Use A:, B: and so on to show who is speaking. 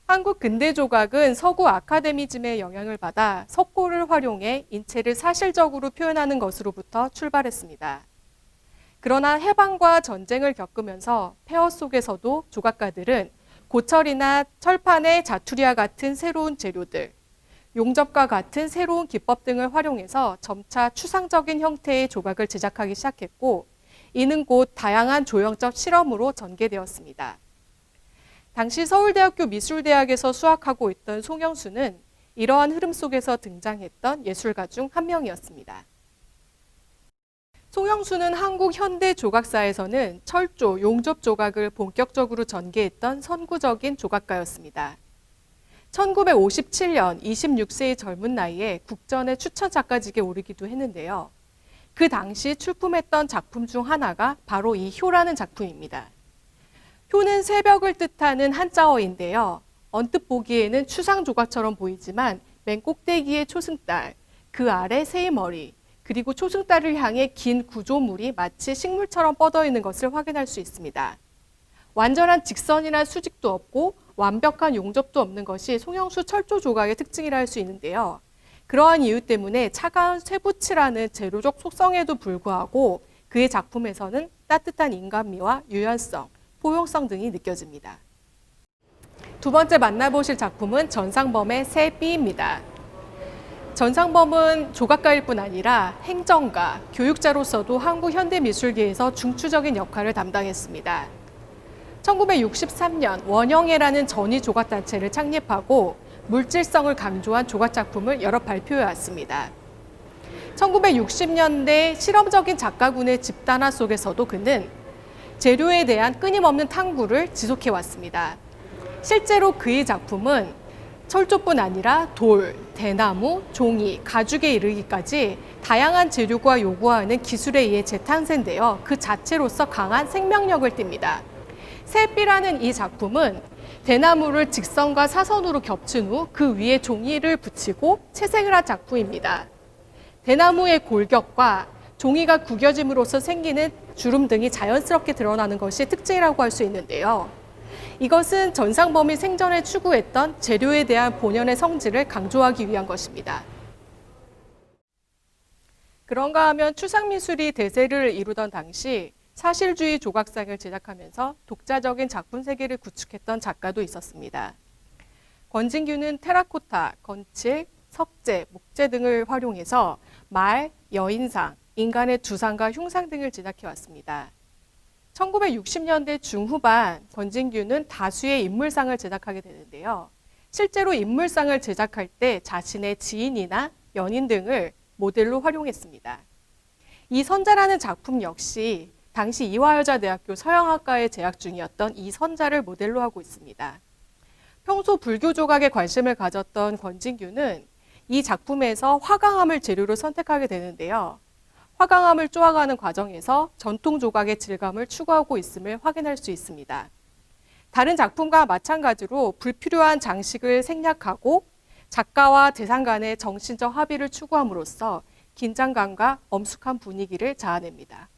A: 한국 근대 조각은 서구 아카데미즘의 영향을 받아 석고를 활용해 인체를 사실적으로 표현하는 것으로부터 출발했습니다. 그러나 해방과 전쟁을 겪으면서 폐허 속에서도 조각가들은 고철이나 철판의 자투리와 같은 새로운 재료들, 용접과 같은 새로운 기법 등을 활용해서 점차 추상적인 형태의 조각을 제작하기 시작했고, 이는 곧 다양한 조형적 실험으로 전개되었습니다. 당시 서울대학교 미술대학에서 수학하고 있던 송영수는 이러한 흐름 속에서 등장했던 예술가 중 한 명이었습니다. 송영수는 한국 현대 조각사에서는 철조, 용접 조각을 본격적으로 전개했던 선구적인 조각가였습니다. 1957년 26세의 젊은 나이에 국전의 추천 작가직에 오르기도 했는데요. 그 당시 출품했던 작품 중 하나가 바로 이 효라는 작품입니다. 효는 새벽을 뜻하는 한자어인데요. 언뜻 보기에는 추상 조각처럼 보이지만 맨 꼭대기의 초승달, 그 아래 새의 머리, 그리고 초승달을 향해 긴 구조물이 마치 식물처럼 뻗어 있는 것을 확인할 수 있습니다. 완전한 직선이나 수직도 없고 완벽한 용접도 없는 것이 송영수 철조 조각의 특징이라 할 수 있는데요. 그러한 이유 때문에 차가운 쇠붙이라는 재료적 속성에도 불구하고 그의 작품에서는 따뜻한 인간미와 유연성, 포용성 등이 느껴집니다. 두 번째 만나보실 작품은 전상범의 새 삐입니다. 전상범은 조각가일 뿐 아니라 행정가, 교육자로서도 한국 현대미술계에서 중추적인 역할을 담당했습니다. 1963년 원영회라는 전위 조각단체를 창립하고 물질성을 강조한 조각작품을 여러 발표해왔습니다. 1960년대 실험적인 작가군의 집단화 속에서도 그는 재료에 대한 끊임없는 탐구를 지속해왔습니다. 실제로 그의 작품은 철조뿐 아니라 돌, 대나무, 종이, 가죽에 이르기까지 다양한 재료가 요구하는 기술에 의해 재탄생되어 그 자체로서 강한 생명력을 띱니다. 새삐라는 이 작품은 대나무를 직선과 사선으로 겹친 후 그 위에 종이를 붙이고 채색을 한 작품입니다. 대나무의 골격과 종이가 구겨짐으로써 생기는 주름 등이 자연스럽게 드러나는 것이 특징이라고 할 수 있는데요. 이것은 전상범이 생전에 추구했던 재료에 대한 본연의 성질을 강조하기 위한 것입니다. 그런가 하면 추상미술이 대세를 이루던 당시 사실주의 조각상을 제작하면서 독자적인 작품 세계를 구축했던 작가도 있었습니다. 권진규는 테라코타, 건칠, 석재, 목재 등을 활용해서 말, 여인상, 인간의 두상과 흉상 등을 제작해왔습니다. 1960년대 중후반 권진규는 다수의 인물상을 제작하게 되는데요. 실제로 인물상을 제작할 때 자신의 지인이나 연인 등을 모델로 활용했습니다. 이 선자라는 작품 역시 당시 이화여자대학교 서양학과에 재학 중이었던 이 선자를 모델로 하고 있습니다. 평소 불교 조각에 관심을 가졌던 권진규는 이 작품에서 화강암을 재료로 선택하게 되는데요. 화강암을 쪼아가는 과정에서 전통 조각의 질감을 추구하고 있음을 확인할 수 있습니다. 다른 작품과 마찬가지로 불필요한 장식을 생략하고 작가와 대상 간의 정신적 합의를 추구함으로써 긴장감과 엄숙한 분위기를 자아냅니다.